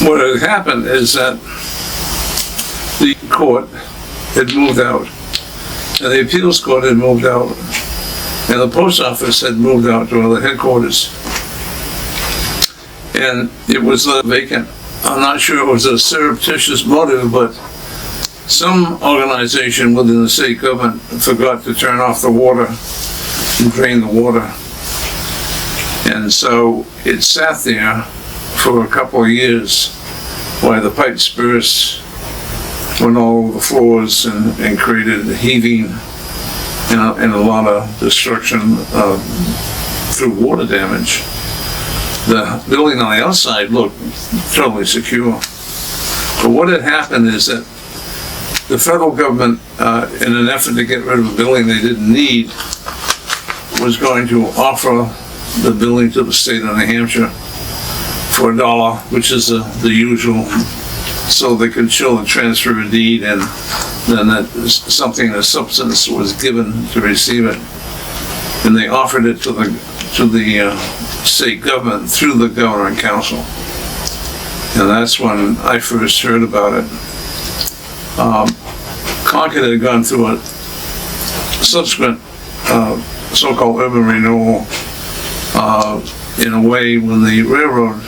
what had happened is that the court had moved out, and the appeals court had moved out, and the post office had moved out to the headquarters. And it was vacant. I'm not sure it was a surreptitious motive, but some organization within the state government forgot to turn off the water and drain the water. And so it sat there for a couple of years while the pipes burst, went all over the floors and created heaving and a lot of destruction through water damage. The building on the outside looked totally secure. But what had happened is that the federal government, in an effort to get rid of a building they didn't need, was going to offer the building to the state of New Hampshire for $1, which is the usual, so they could show the transfer of deed, and then that something of substance was given to receive it. And they offered it to the state government through the governor and council. And that's when I first heard about it. Concord had gone through a subsequent so-called urban renewal in a way when the railroad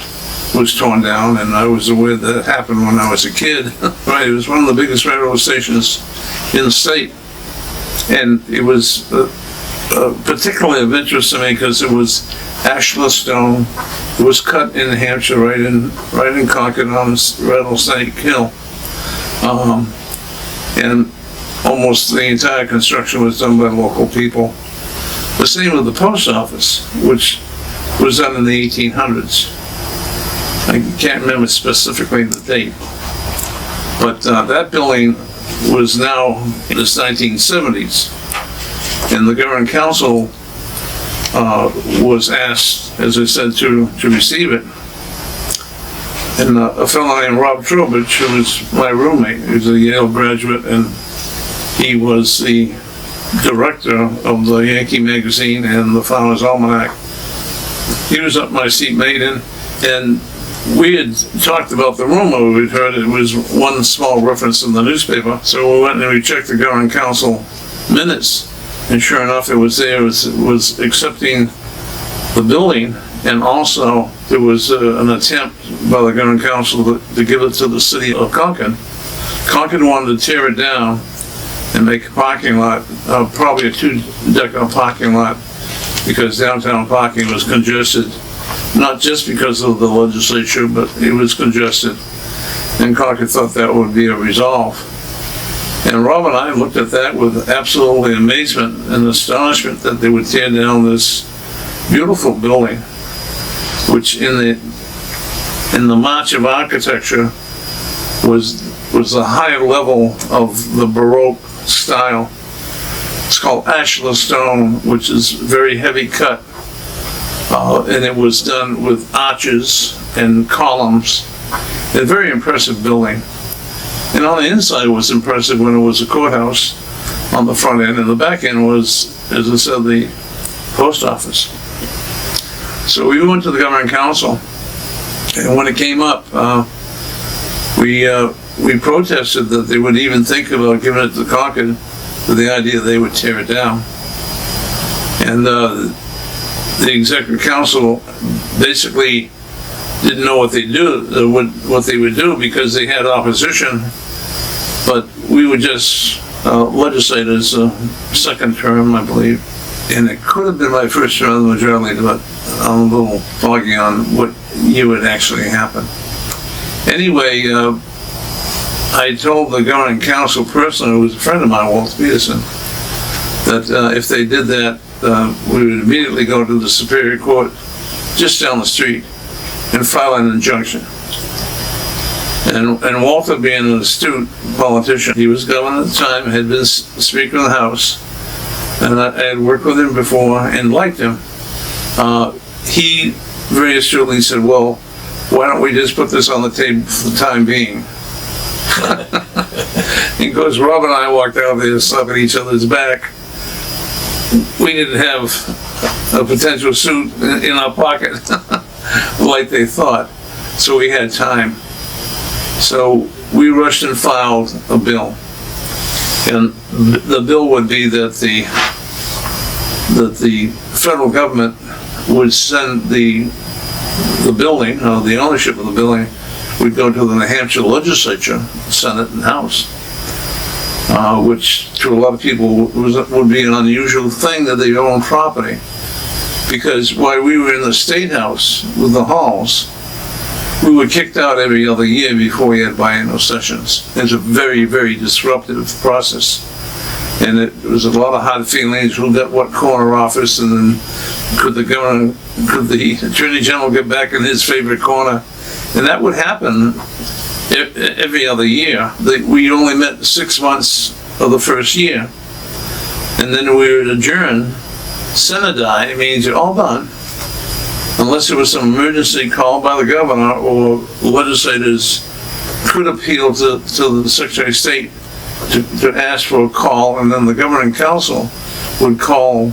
was torn down, and I was aware that happened when I was a kid. Right, it was one of the biggest railroad stations in the state, and it was particularly of interest to me because it was ashlar stone. It was cut in New Hampshire, right in Concord on Rattlesnake Hill, and almost the entire construction was done by local people. The same with the post office, which was done in the 1800s. I can't remember specifically the date, but that building was now in the 1970s, and the governing council was asked, as I said, to receive it. And a fellow named Rob Trowbridge, who was my roommate, he was a Yale graduate, and he was the director of the Yankee magazine and the Farmer's Almanac. He was up my seat maiden, and we had talked about the rumor we'd heard. It was one small reference in the newspaper, so we went and we checked the governing council minutes, and sure enough, it was there. It was accepting the building, and also there was an attempt by the governing council to give it to the city of Concord. Concord wanted to tear it down and make a parking lot, probably a 2-decker parking lot, because downtown parking was congested, not just because of the legislature, but it was congested. And Concord thought that would be a resolve. And Rob and I looked at that with absolutely amazement and astonishment that they would tear down this beautiful building, which in the march of architecture was a higher level of the Baroque style. It's called ashlar stone, which is very heavy cut, and it was done with arches and columns. A very impressive building. And on the inside it was impressive when it was a courthouse on the front end, and the back end was, as I said, the post office. So we went to the governing council, and when it came up, we protested that they would even think about giving it to Concord with the idea they would tear it down. And the executive council basically didn't know what they would do because they had opposition, but we were just legislators, second term, I believe, and it could have been my first term of the majority, but I'm a little foggy on what year would actually happen. Anyway, I told the governing council person, who was a friend of mine, Walter Peterson, that if they did that, we would immediately go to the Superior Court just down the street and file an injunction. And Walter, being an astute politician, he was governor at the time, had been Speaker of the House, and I had worked with him before and liked him. He very astutely said, well, why don't we just put this on the table for the time being? Because Rob and I walked out there slapping each other's back. We didn't have a potential suit in our pocket like they thought, so we had time. So we rushed and filed a bill. And the bill would be that the federal government would send the building, or the ownership of the building, would go to the New Hampshire legislature, Senate and House, which to a lot of people would be an unusual thing, that they own property. Because while we were in the State House with the halls, we were kicked out every other year before we had biennial sessions. It's a very, very disruptive process. And it was a lot of hard feelings, who got what corner office, and then could the Attorney General get back in his favorite corner? And that would happen every other year. We only met 6 months of the first year. And then we would adjourn. Sine die means you're all done, unless there was some emergency called by the governor, or legislators could appeal to the Secretary of State to ask for a call, and then the governing council would call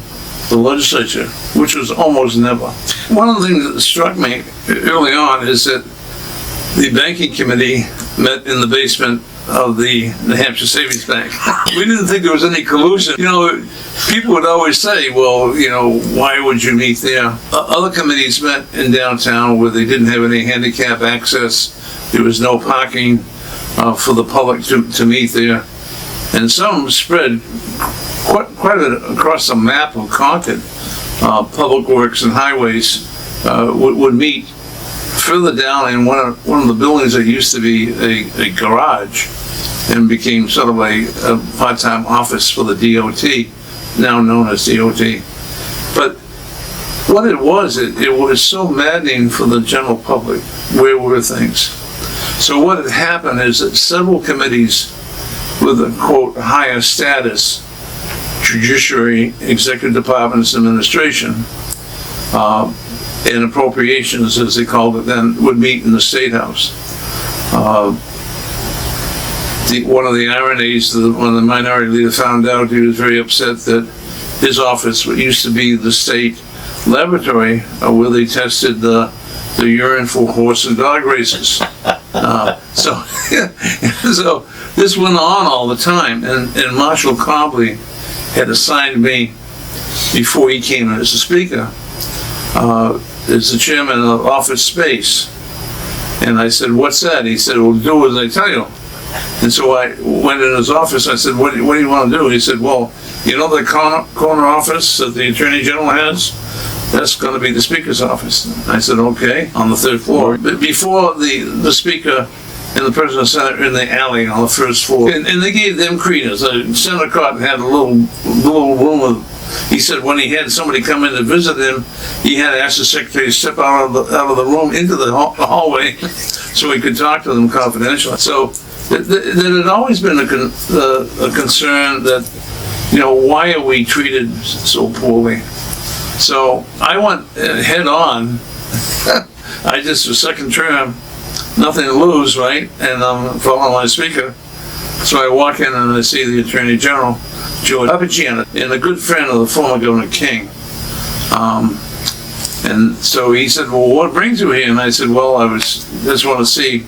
the legislature, which was almost never. One of the things that struck me early on is that the banking committee met in the basement of the New Hampshire Savings Bank. We didn't think there was any collusion. You know, people would always say, well, you know, why would you meet there? Other committees met in downtown where they didn't have any handicap access. There was no parking for the public to meet there. And some spread quite across the map of Concord. Public Works and Highways would meet further down in one of the buildings that used to be a garage, and became sort of a part-time office for the DOT, now known as DOT. But what it was so maddening for the general public. Where were things? So what had happened is that several committees with a, quote, higher status, judiciary, executive departments, administration, and appropriations, as they called it then, would meet in the State House. One of the ironies, when the minority leader found out, he was very upset that his office, what used to be the state laboratory, where they tested the urine for horse and dog races. So this went on all the time, and Marshall Cobley had assigned me, before he came in as the Speaker, as the chairman of office space. And I said, what's that? He said, well, do as I tell you. And so I went in his office. I said, what do you want to do? He said, well, you know the corner office that the Attorney General has? That's going to be the Speaker's office. I said, okay, on the 3rd floor. But before the Speaker and the President of the Senate are in the alley on the 1st floor. And they gave them credence. Senator Cotton had a little room of, he said when he had somebody come in to visit him, he had to ask the secretary to step out of the room into the hallway so he could talk to them confidentially. So there had always been a concern that, you know, why are we treated so poorly? So I went head on. I just was second term, nothing to lose, right? And I'm following my Speaker. So I walk in and I see the Attorney General, George Papagiannis, and a good friend of the former Governor King. And so he said, well, what brings you here? And I said, well, I just want to see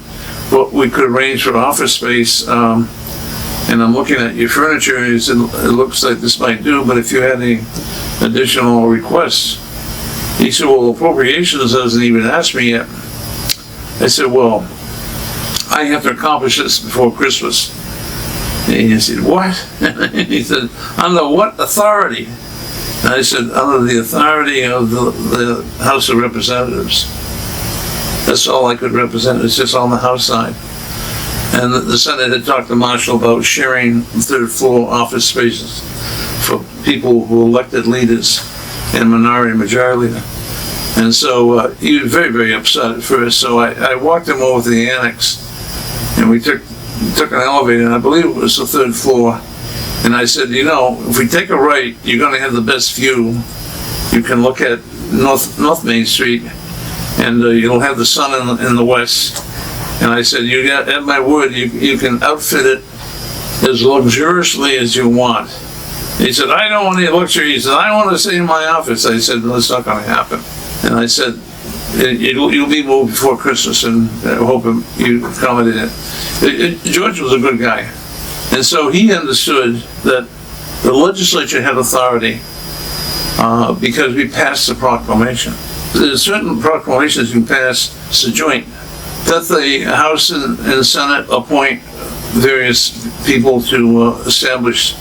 what we could arrange for office space. And I'm looking at your furniture, and he said, it looks like this might do, but if you had any additional requests. He said, well, appropriations hasn't even asked me yet. I said, well, I have to accomplish this before Christmas. And he said, what? He said, under what authority? And I said, under the authority of the House of Representatives. That's all I could represent. It's just on the House side. And the Senate had talked to Marshall about sharing 3rd floor office spaces for people who elected leaders and minority and majority leader. And so he was very, very upset at first. So I walked him over to the annex, and we took an elevator, and I believe it was the 3rd floor. And I said, you know, if we take a right, you're going to have the best view. You can look at North Main Street, and you'll have the sun in the west. And I said, you got, at my word, you can outfit it as luxuriously as you want. He said, I don't want any luxury. He said, I want to stay in my office. I said, no, it's not going to happen. And I said, You'll be moved before Christmas, and I hope you accommodate it. George was a good guy. And so he understood that the legislature had authority because we passed the proclamation. There's certain proclamations you can pass as a joint, that the House and Senate appoint various people to establish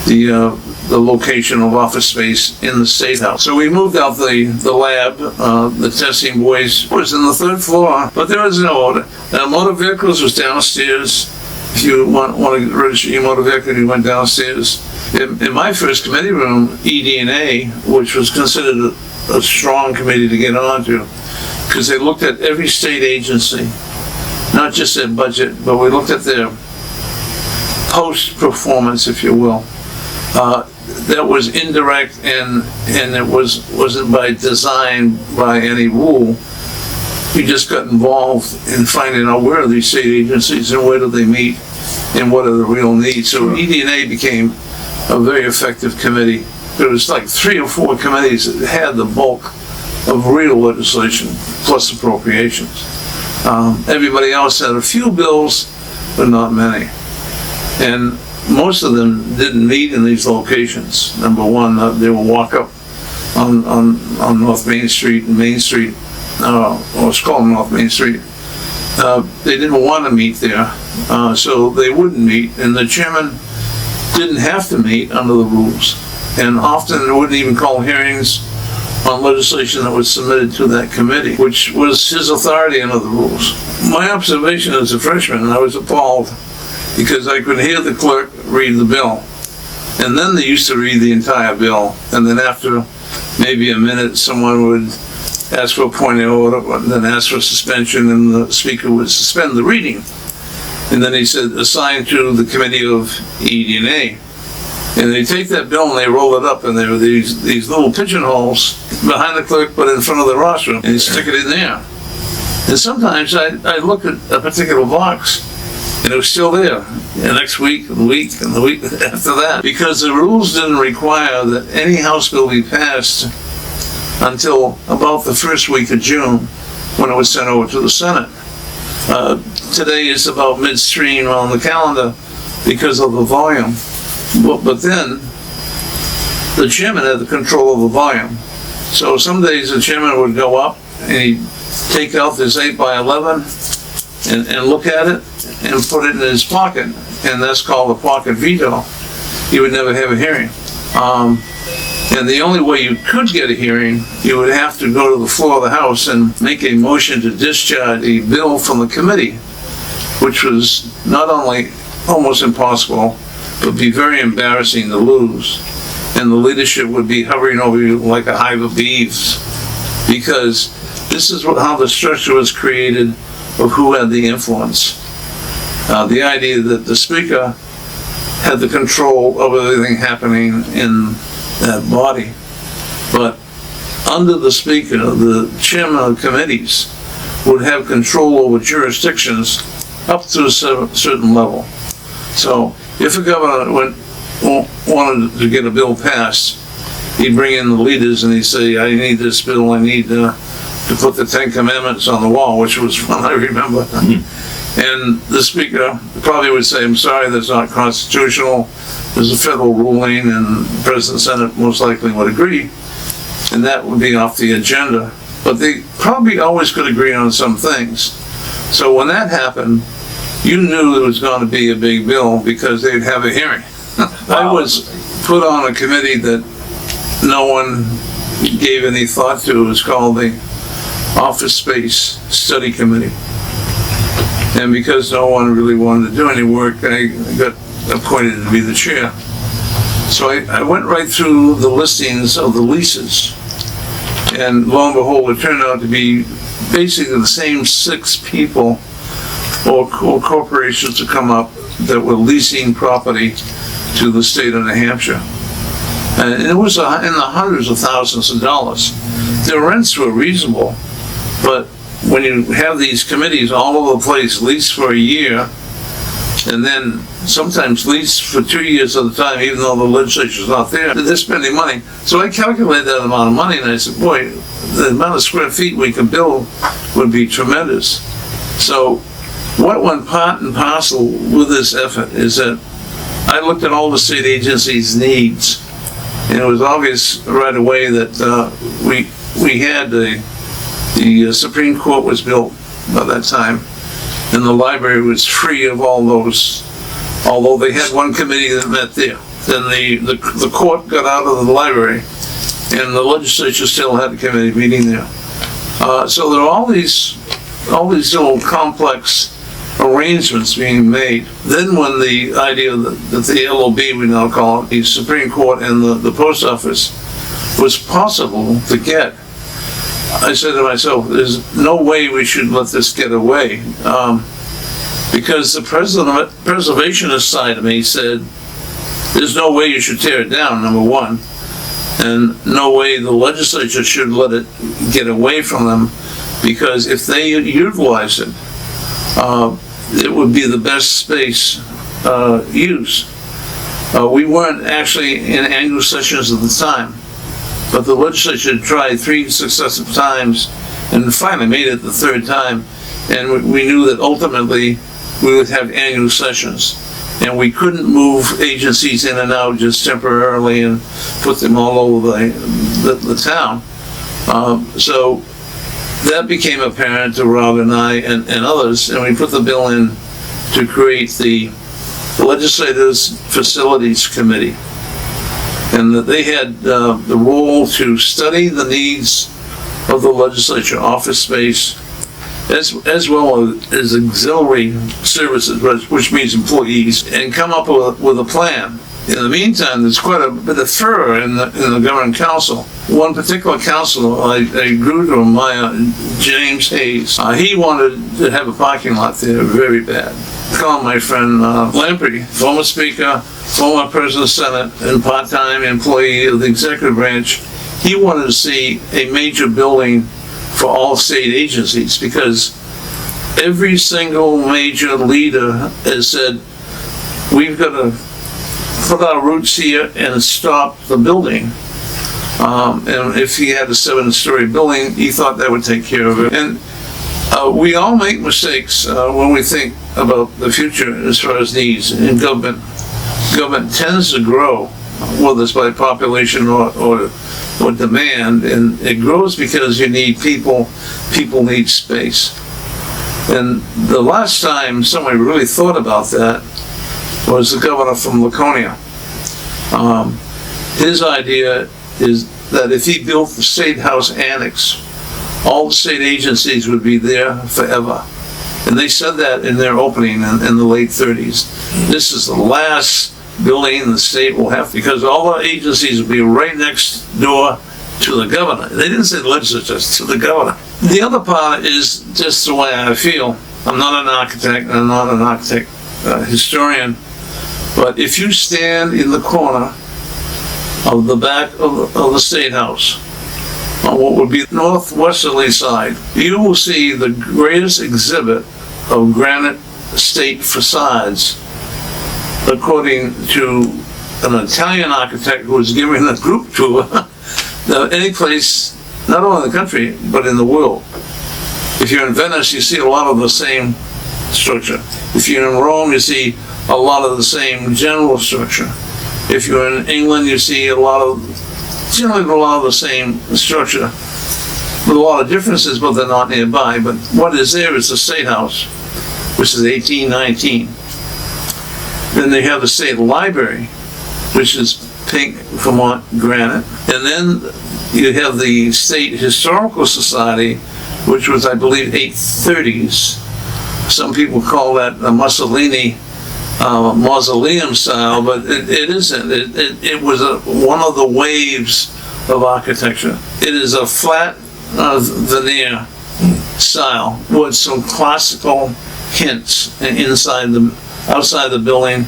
the location of office space in the State House. So we moved out the lab, the testing boys was in the 3rd floor, but there was no order. Motor vehicles was downstairs. If you want to register your motor vehicle, you went downstairs. In my first committee room, ED&A, which was considered a strong committee to get onto, because they looked at every state agency, not just their budget, but we looked at their post-performance, if you will. That was indirect, and it wasn't by design, by any rule. We just got involved in finding out where are these state agencies and where do they meet and what are the real needs. So ED&A became a very effective committee. There was like 3 or 4 committees that had the bulk of real legislation plus appropriations. Everybody else had a few bills, but not many. And most of them didn't meet in these locations. Number one, they would walk up on North Main Street and Main Street, it's called North Main Street. They didn't want to meet there, so they wouldn't meet, and the chairman didn't have to meet under the rules. And often they wouldn't even call hearings on legislation that was submitted to that committee, which was his authority under the rules. My observation as a freshman, and I was appalled, because I could hear the clerk read the bill. And then they used to read the entire bill. And then after maybe a minute, someone would ask for a point of order, and then ask for suspension, and the speaker would suspend the reading. And then he said, assigned to the committee of ED&A. And they take that bill and they roll it up, and there were these little pigeonholes behind the clerk, but in front of the rostrum, and you stick it in there. And sometimes I look at a particular box, and it was still there. The next week, and the week after that, because the rules didn't require that any House bill be passed until about the first week of June, when it was sent over to the Senate. Today is about midstream on the calendar because of the volume. But then, the chairman had the control of the volume. So some days the chairman would go up and he'd take out this 8x11 and look at it and put it in his pocket, and that's called a pocket veto. He would never have a hearing. And the only way you could get a hearing, you would have to go to the floor of the House and make a motion to discharge a bill from the committee, which was not only almost impossible, but be very embarrassing to lose. And the leadership would be hovering over you like a hive of bees, because this is how the structure was created of who had the influence. The idea that the speaker had the control of everything happening in that body. But under the speaker, the chairman of committees would have control over jurisdictions up to a certain level. So if a governor wanted to get a bill passed, he'd bring in the leaders and he'd say, I need this bill, I need to put the 10 Commandments on the wall, which was one I remember. And the speaker probably would say, I'm sorry, that's not constitutional. There's a federal ruling, and the President and Senate most likely would agree, and that would be off the agenda. But they probably always could agree on some things. So when that happened, you knew there was going to be a big bill because they'd have a hearing. I was put on a committee that no one gave any thought to. It was called the Office Space Study Committee. And because no one really wanted to do any work, I got appointed to be the chair. So I went right through the listings of the leases. And lo and behold, it turned out to be basically the same 6 people or corporations to come up that were leasing property to the state of New Hampshire. And it was in the hundreds of thousands of dollars. Their rents were reasonable, but when you have these committees all over the place, leased for a year, And then sometimes lease for 2 years at a time, even though the legislature's not there, they're spending money. So I calculated that amount of money and I said, boy, the amount of square feet we could build would be tremendous. So what went part and parcel with this effort is that I looked at all the state agencies' needs, and it was obvious right away that we had the Supreme Court was built by that time, and the library was free of all those, although they had one committee that met there. Then the court got out of the library, and the legislature still had a committee meeting there. So there are all these little complex arrangements being made. Then when the idea that the LOB, we now call it, the Supreme Court and the post office, was possible to get, I said to myself, there's no way we should let this get away. Because the preservationist side of me said, there's no way you should tear it down, number one, and no way the legislature should let it get away from them, because if they utilize it, it would be the best space use. We weren't actually in annual sessions at the time, but the legislature tried 3 successive times and finally made it the 3rd time, and we knew that ultimately we would have annual sessions. And we couldn't move agencies in and out just temporarily and put them all over the town. So that became apparent to Rob and I and others, and we put the bill in to create the Legislators Facilities Committee. And that they had the role to study the needs of the legislature office space, as well as auxiliary services, which means employees, and come up with a plan. In the meantime, there's quite a bit of furor in the governing council. One particular councilor I grew to admire, James Hayes. He wanted to have a parking lot there very bad. Call my friend Lamprey, former speaker, former president of the Senate, and part-time employee of the executive branch. He wanted to see a major building for all state agencies, because every single major leader has said, we've got to put our roots here and stop the building. And if he had a 7-story building, he thought that would take care of it. And we all make mistakes when we think about the future as far as needs in government. Government tends to grow, whether it's by population or demand, and it grows because you need people need space. And the last time somebody really thought about that was the governor from Laconia. His idea is that if he built the State House Annex, all the state agencies would be there forever. And they said that in their opening in the late 30s. This is the last building the state will have, because all the agencies will be right next door to the governor. They didn't say the legislature, to the governor. The other part is just the way I feel. I'm not an architect, I'm not an architect historian, but if you stand in the corner of the back of the State House, on what would be the northwesterly side, you will see the greatest exhibit of granite state facades, according to an Italian architect who was giving a group tour, any place, not only in the country, but in the world. If you're in Venice, you see a lot of the same structure. If you're in Rome, you see a lot of the same general structure. If you're in England, you see generally a lot of the same structure, with a lot of differences, but they're not nearby. But what is there is the State House, which is 1819. Then they have the State Library, which is pink Vermont granite. And then you have the State Historical Society, which was, I believe, 830s. Some people call that a Mussolini mausoleum style, but it isn't. It was one of the waves of architecture. It is a flat veneer style with some classical hints outside the building,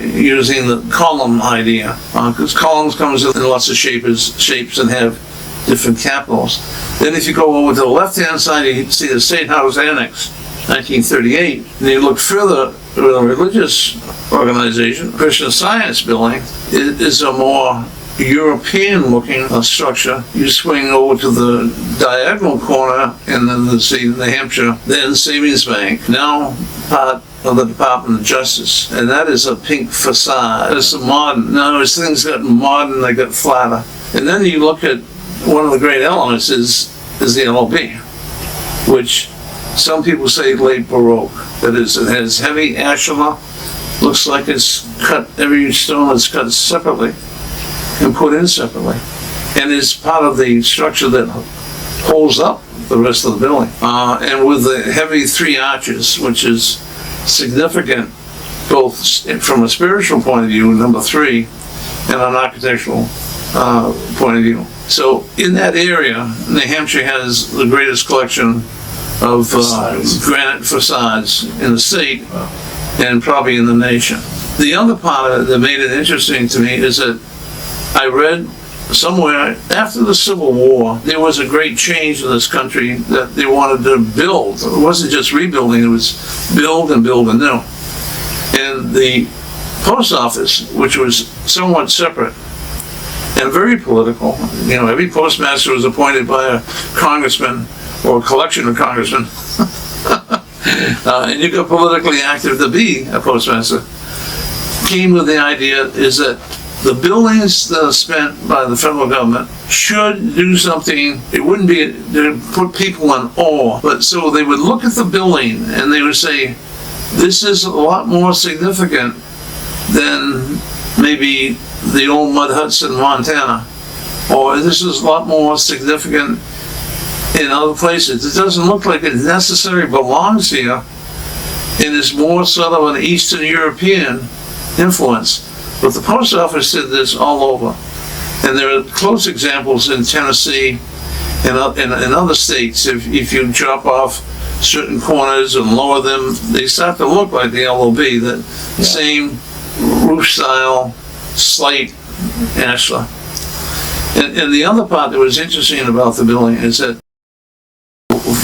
using the column idea, because columns comes in lots of shapes and have different capitals. Then if you go over to the left-hand side, you see the State House Annex, 1938, and you look further with a religious organization, Christian Science building is a more European-looking structure. You swing over to the diagonal corner, and then the New Hampshire, then Savings Bank, now part of the Department of Justice, and that is a pink facade. It's modern. Now, as things got modern, they got flatter. And then you look at one of the great elements is the LOB, which some people say late Baroque. That is, it has heavy ashlar, looks like it's cut, every stone is cut separately and put in separately, and is part of the structure that holds up the rest of the building. And with the heavy 3 arches, which is significant both from a spiritual point of view, number 3, and an architectural point of view. So in that area, New Hampshire has the greatest collection of granite facades in the state, and probably in the nation. The other part of it that made it interesting to me is that I read somewhere after the Civil War, there was a great change in this country that they wanted to build. It wasn't just rebuilding, it was build and build anew. And the post office, which was somewhat separate and very political, you know, every postmaster was appointed by a congressman or a collection of congressmen, and you got politically active to be a postmaster, came with the idea is that the buildings that are spent by the federal government should do something. It wouldn't be to put people in awe, but so they would look at the building and they would say, this is a lot more significant than maybe the old mud huts in Montana, or this is a lot more significant in other places. It doesn't look like it necessarily belongs here, and is more sort of an Eastern European influence. But the post office did this all over. And there are close examples in Tennessee and in other states. If you chop off certain corners and lower them, they start to look like the LOB, that same roof style, slate, ashlar. And the other part that was interesting about the building is that,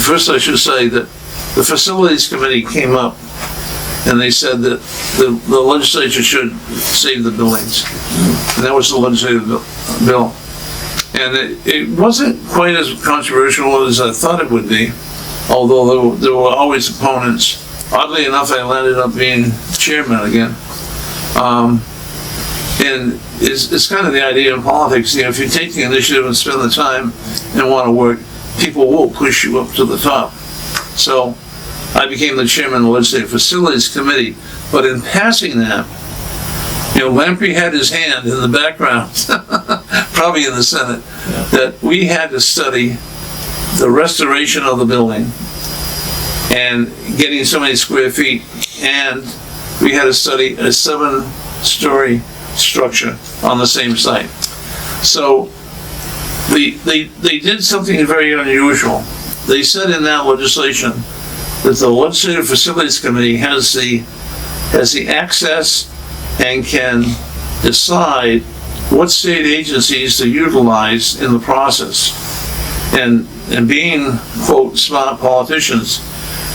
first I should say that the Facilities Committee came up and they said that the legislature should save the buildings. And that was the legislative bill. And it wasn't quite as controversial as I thought it would be, although there were always opponents. Oddly enough, I landed up being chairman again. And it's kind of the idea in politics, you know, if you take the initiative and spend the time and want to work, people will push you up to the top. So I became the chairman of the Legislative Facilities Committee, but in passing that, you know, Lamprey had his hand in the background, probably in the Senate, that we had to study the restoration of the building and getting so many square feet, and we had to study a 7-story structure on the same site. So they did something very unusual. They said in that legislation that the Legislative Facilities Committee has the access and can decide what state agencies to utilize in the process. And being, quote, smart politicians,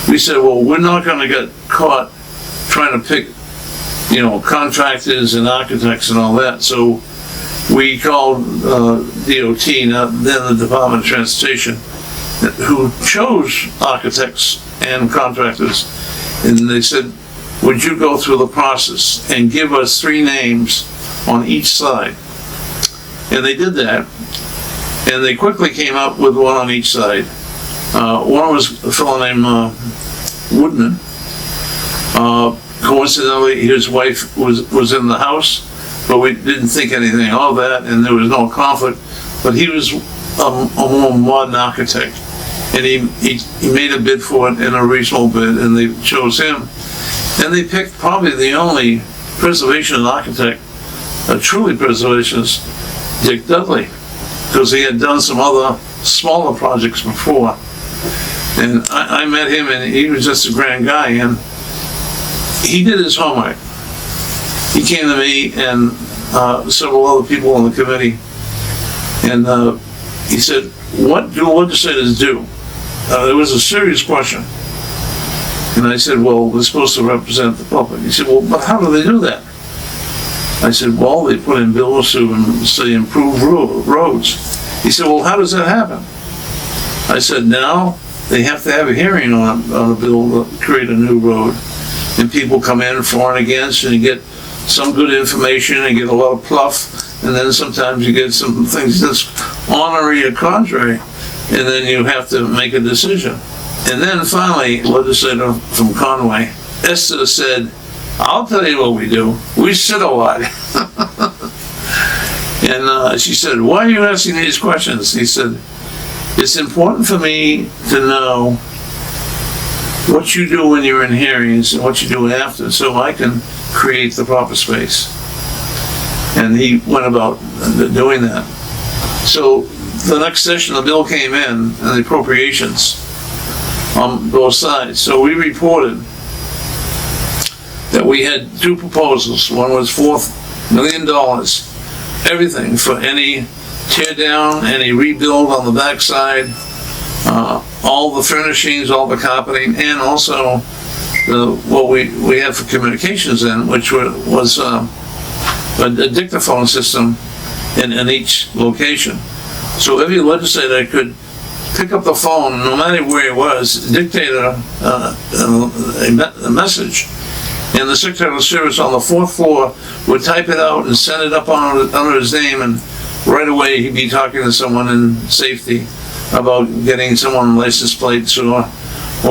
we said, well, we're not going to get caught trying to pick, you know, contractors and architects and all that. So we called DOT, then the Department of Transportation, who chose architects and contractors, and they said, would you go through the process and give us 3 names on each side? And they did that, and they quickly came up with one on each side. One was a fellow named Woodman. Coincidentally, his wife was in the house, but we didn't think anything of that, and there was no conflict. But he was a more modern architect, and he made a bid for it in a reasonable bid, and they chose him. And they picked probably the only preservation architect, a truly preservationist, Dick Dudley, because he had done some other smaller projects before. And I met him, and he was just a grand guy, and he did his homework. He came to me and several other people on the committee, and he said, what do legislators do? It was a serious question. And I said, well, they're supposed to represent the public. He said, well, but how do they do that? I said, well, they put in bills to say improve roads. He said, well, how does that happen? I said, now they have to have a hearing on a bill to create a new road. And people come in for and against, and you get some good information and get a lot of pluff. And then sometimes you get some things that's honorary or contrary. And then you have to make a decision. And then finally, legislator from Conway, Esther, said, I'll tell you what we do. We sit a lot. And she said, why are you asking these questions? He said, it's important for me to know what you do when you're in hearings and what you do after, so I can create the proper space. And he went about doing that. So the next session, the bill came in, and the appropriations on both sides. So we reported that we had two proposals. One was $4 million, everything for any tear down, any rebuild on the backside, all the furnishings, all the carpeting, and also what we had for communications in, which was a dictaphone system in each location. So every legislator could pick up the phone, no matter where it was, dictate a message. And the Secretary of Service on the fourth floor would type it out and send it up under his name, and right away he'd be talking to someone in safety about getting someone license plates or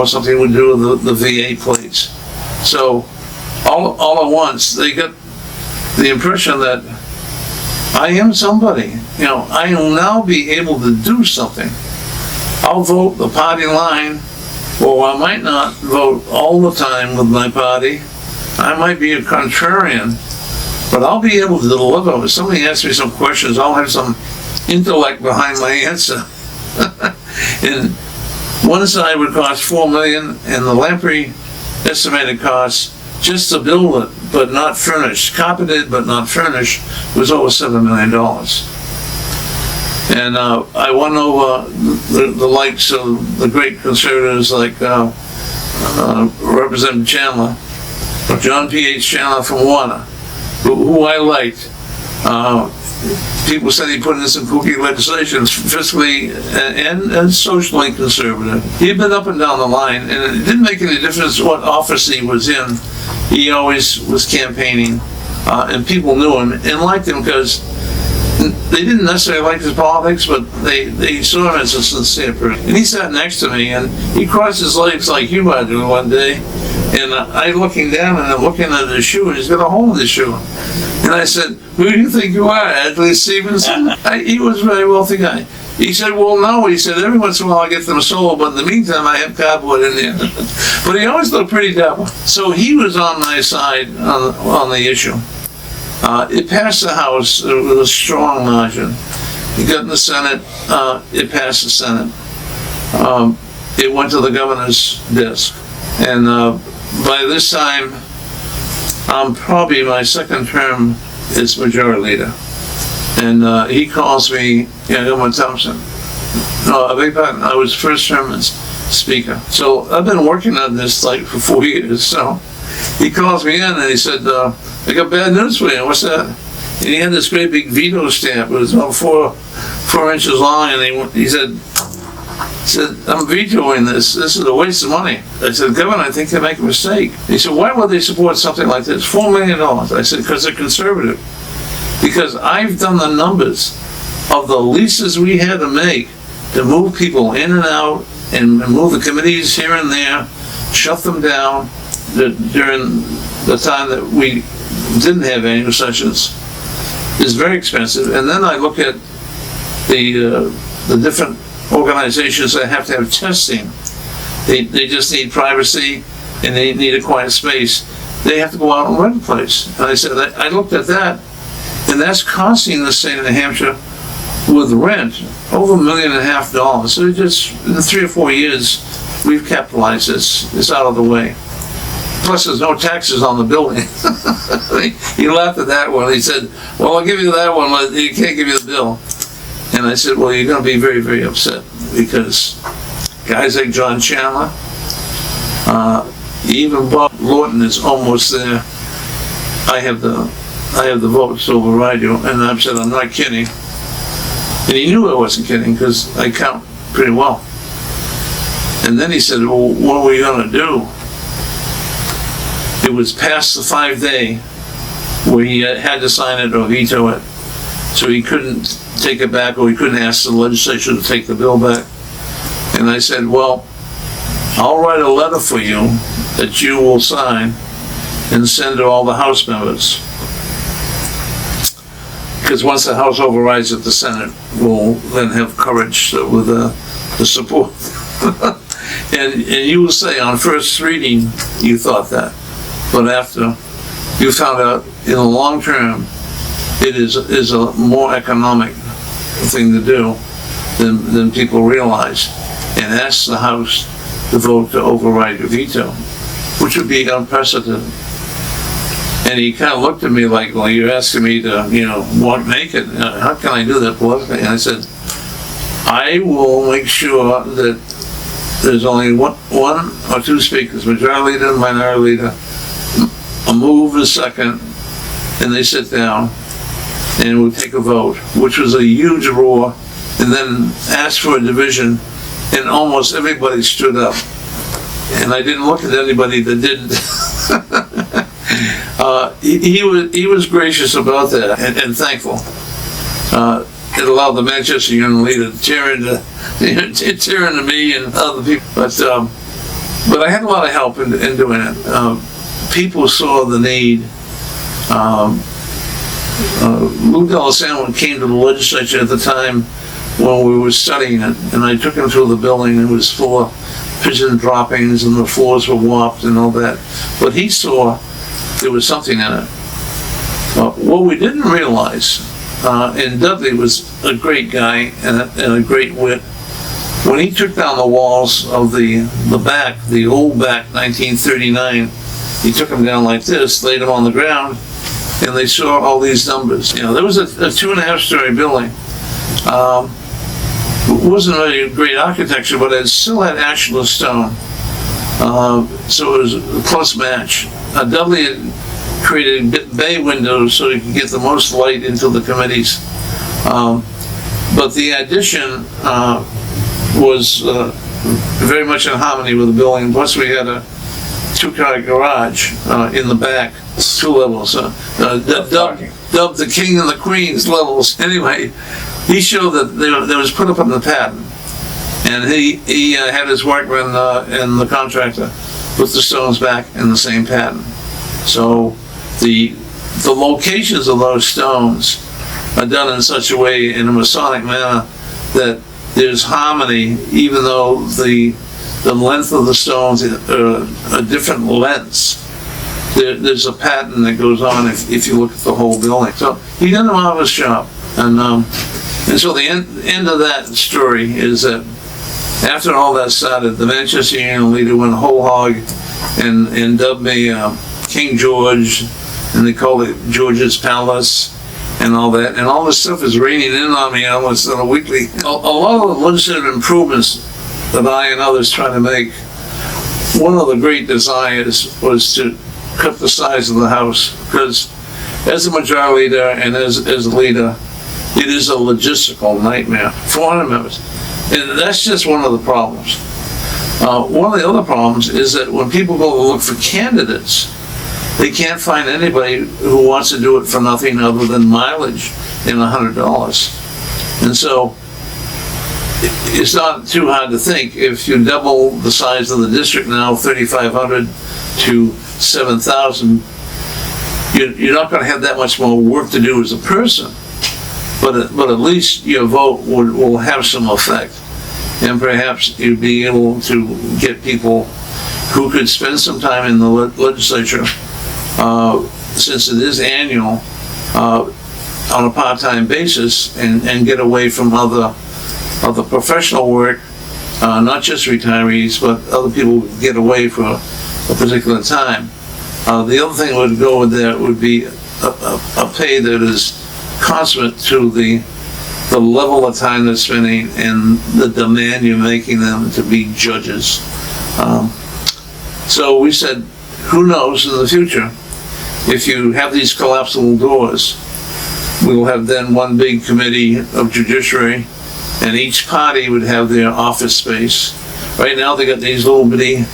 something would do with the VA plates. So all at once they got the impression that I am somebody. You know, I will now be able to do something. I'll vote the party line, or I might not vote all the time with my party. I might be a contrarian, but I'll be able to deliver. If somebody asks me some questions, I'll have some intellect behind my answer. And one side would cost $4 million, and the Lamprey estimated cost just to build it, but not furnished, carpeted but not furnished, was over $7 million. And I won over the likes of the great conservatives like Representative Chandler, John P.H. Chandler from Warner, who I liked. People said he put in some kooky legislation, fiscally and socially conservative. He had been up and down the line, and it didn't make any difference what office he was in. He always was campaigning, and people knew him and liked him because they didn't necessarily like his politics, but they saw him as a sincere person. And he sat next to me, and he crossed his legs like you might do one day. And I looking down, and I'm looking at his shoe, and he's got a hole in his shoe. And I said, who do you think you are, Adley Stevenson? He was a very wealthy guy. He said, well, no. He said, every once in a while I get them sold, but in the meantime I have cardboard in there. But he always looked pretty dapper. So he was on my side on the issue. It passed the House with a strong margin. It got in the Senate. It passed the Senate. It went to the governor's desk. And by this time, probably my second term as majority leader. And he calls me, Gilmanton Thompson. No, I beg pardon, I was first term as Speaker. So I've been working on this for 4 years. So he calls me in and he said, I got bad news for you. What's that? And he had this great big veto stamp. It was about four inches long, and he said, I'm vetoing this. This is a waste of money. I said, Governor, I think they make a mistake. He said, why would they support something like this? $4 million. I said, because they're conservative. Because I've done the numbers of the leases we had to make to move people in and out and move the committees here and there, shut them down during the time that we didn't have annual sessions. It's very expensive. And then I look at the different organizations that have to have testing. They just need privacy and they need a quiet space. They have to go out and rent a place. And I said, I looked at that, and that's costing the state of New Hampshire with rent over $1.5 million. So just in 3 or 4 years, we've capitalized this. It's out of the way. Plus, there's no taxes on the building. He laughed at that one. He said, well, I'll give you that one, but you can't give you the bill. And I said, well, you're going to be very, very upset because guys like John Chandler, Even Bob Lawton is almost there. I have the votes to override you. And I said, I'm not kidding. And he knew I wasn't kidding because I count pretty well. And then he said, well, what are we going to do? It was past the 5-day where he had to sign it or veto it. So he couldn't take it back, or he couldn't ask the legislature to take the bill back. And I said, well, I'll write a letter for you that you will sign and send to all the House members. Because once the House overrides it, the Senate will then have courage with the support. and you will say on first reading you thought that, but after you found out in the long term it is a more economic thing to do than people realize, and ask the House to vote to override your veto, which would be unprecedented. And he kind of looked at me like, well, you're asking me to, walk naked. How can I do that politically? And I said, I will make sure that there's only one or two speakers, majority leader and minority leader, a move a second, and they sit down and we'll take a vote, which was a huge roar, and then asked for a division, and almost everybody stood up. And I didn't look at anybody that didn't. He was gracious about that and thankful. It allowed the Manchester Union leader to tear into me and other people. But I had a lot of help in doing it. People saw the need. Lou Delisano came to the legislature at the time when we were studying it, and I took him through the building. It was full of pigeon droppings and the floors were warped and all that. But he saw there was something in it. What we didn't realize, and Dudley was a great guy and a great wit, when he took down the walls of the back, the old back, 1939, he took them down like this, laid them on the ground, and they saw all these numbers. There was a 2.5-story building. It wasn't really great architecture, but it still had ashlar stone. So it was a close match. Dudley had created bay windows so he could get the most light into the committees. But the addition was very much in harmony with the building. Plus we had a 2-car garage in the back, 2 levels. Dubbed the king and the queen's levels. Anyway, he showed that there was put up in the pattern. And he had his workman and the contractor put the stones back in the same pattern. So the locations of those stones are done in such a way, in a Masonic manner, that there's harmony, even though the length of the stones are a different lengths. There's a pattern that goes on if you look at the whole building. So he did a marvelous job. And so the end of that story is that after all that started, the Manchester Union leader went whole hog and dubbed me King George, and they called it George's Palace and all that. And all this stuff is raining in on me almost on a weekly. A lot of the legislative improvements that I and others try to make, one of the great desires was to cut the size of the House, because as a majority leader and as a leader, it is a logistical nightmare. 400 members. And that's just one of the problems. One of the other problems is that when people go to look for candidates, they can't find anybody who wants to do it for nothing other than mileage and $100. And so it's not too hard to think, if you double the size of the district now, 3,500 to 7,000, you're not going to have that much more work to do as a person. But at least your vote will have some effect, and perhaps you'd be able to get people who could spend some time in the legislature, since it is annual, on a part-time basis, and get away from other professional work, not just retirees, but other people who get away for a particular time. The other thing that would go with that would be a pay that is consummate to the level of time they're spending and the demand you're making them to be judges. So we said, who knows in the future, if you have these collapsible doors, we will have then one big committee of judiciary, and each party would have their office space. Right now, they got these little bitty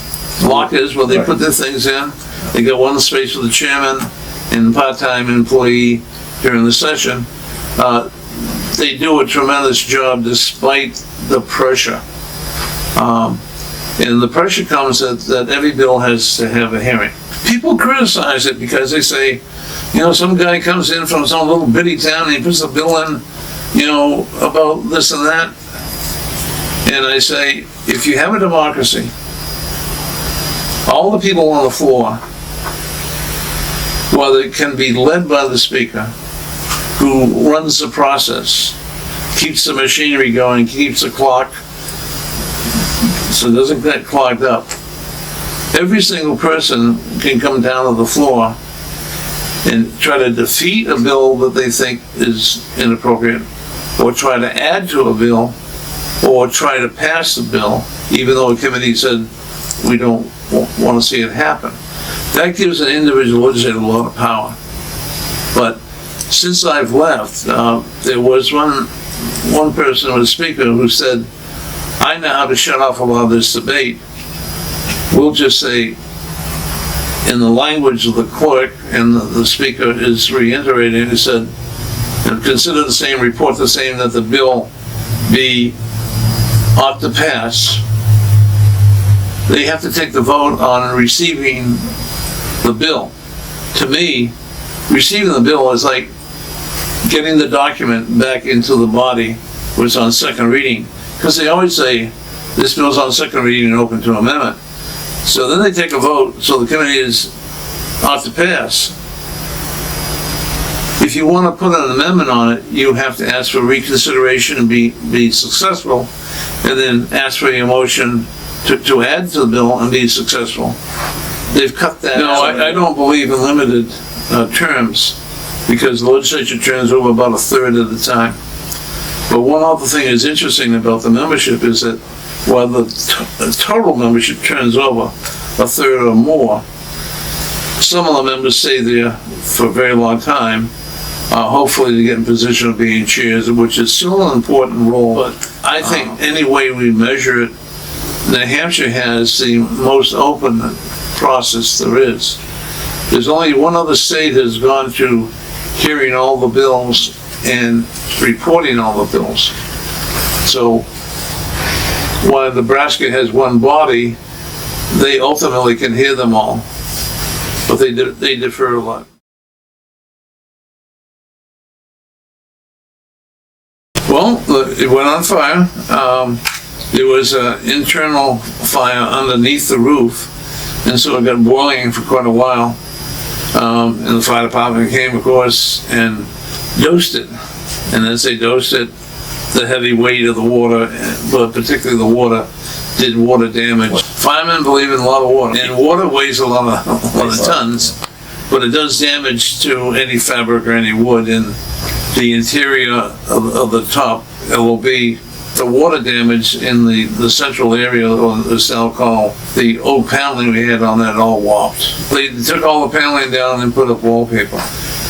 lockers where they put their things in. They got one space for the chairman and part-time employee during the session. They do a tremendous job despite the pressure. And the pressure comes that every bill has to have a hearing. People criticize it because they say, some guy comes in from some little bitty town and he puts a bill in, about this and that. And I say, if you have a democracy, all the people on the floor, while it can be led by the speaker, who runs the process, keeps the machinery going, keeps the clock, so it doesn't get clogged up. Every single person can come down to the floor and try to defeat a bill that they think is inappropriate, or try to add to a bill, or try to pass the bill, even though a committee said we don't want to see it happen. That gives an individual legislator a lot of power. But since I've left, there was one person, a speaker, who said, I know how to shut off a lot of this debate. We'll just say, in the language of the clerk, and the speaker is reiterating, he said, consider the same, report the same, that the bill be ought to pass. They have to take the vote on receiving the bill. To me, receiving the bill is like getting the document back into the body where it's on second reading. Because they always say, this bill's on second reading and open to amendment. So then they take a vote, so the committee is ought to pass. If you want to put an amendment on it, you have to ask for reconsideration and be successful, and then ask for your motion to add to the bill and be successful. They've cut that. No, I don't believe in limited terms, because the legislature turns over about a third of the time. But one other thing that's interesting about the membership is that while the total membership turns over a third or more, some of the members stay there for a very long time, hopefully to get in position of being chairs, which is still an important role. But I think any way we measure it, New Hampshire has the most open process there is. There's only one other state that's gone through hearing all the bills and reporting all the bills. So while Nebraska has one body, they ultimately can hear them all, but they differ a lot. Well, it went on fire. There was an internal fire underneath the roof, and so it got boiling for quite a while. And the fire department came, of course, and dosed it. And as they dosed it, the heavy weight of the water, but particularly the water, did water damage. Firemen believe in a lot of water, and water weighs a lot of tons, but it does damage to any fabric or any wood in the interior of the top. It will be the water damage in the central area, or this now called the old paneling we had on that, all warped. They took all the paneling down and put up wallpaper,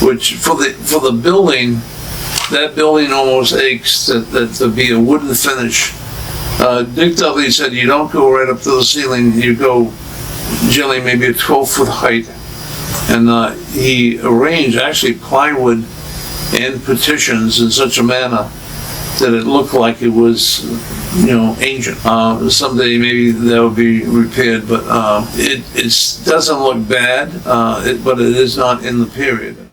which for the building, that building almost aches that to be a wooden finish. Dick Dudley said you don't go right up to the ceiling, you go generally maybe a 12-foot height. And he arranged actually plywood and partitions in such a manner that it looked like it was, ancient. Someday maybe that would be repaired, but it doesn't look bad, but it is not in the period.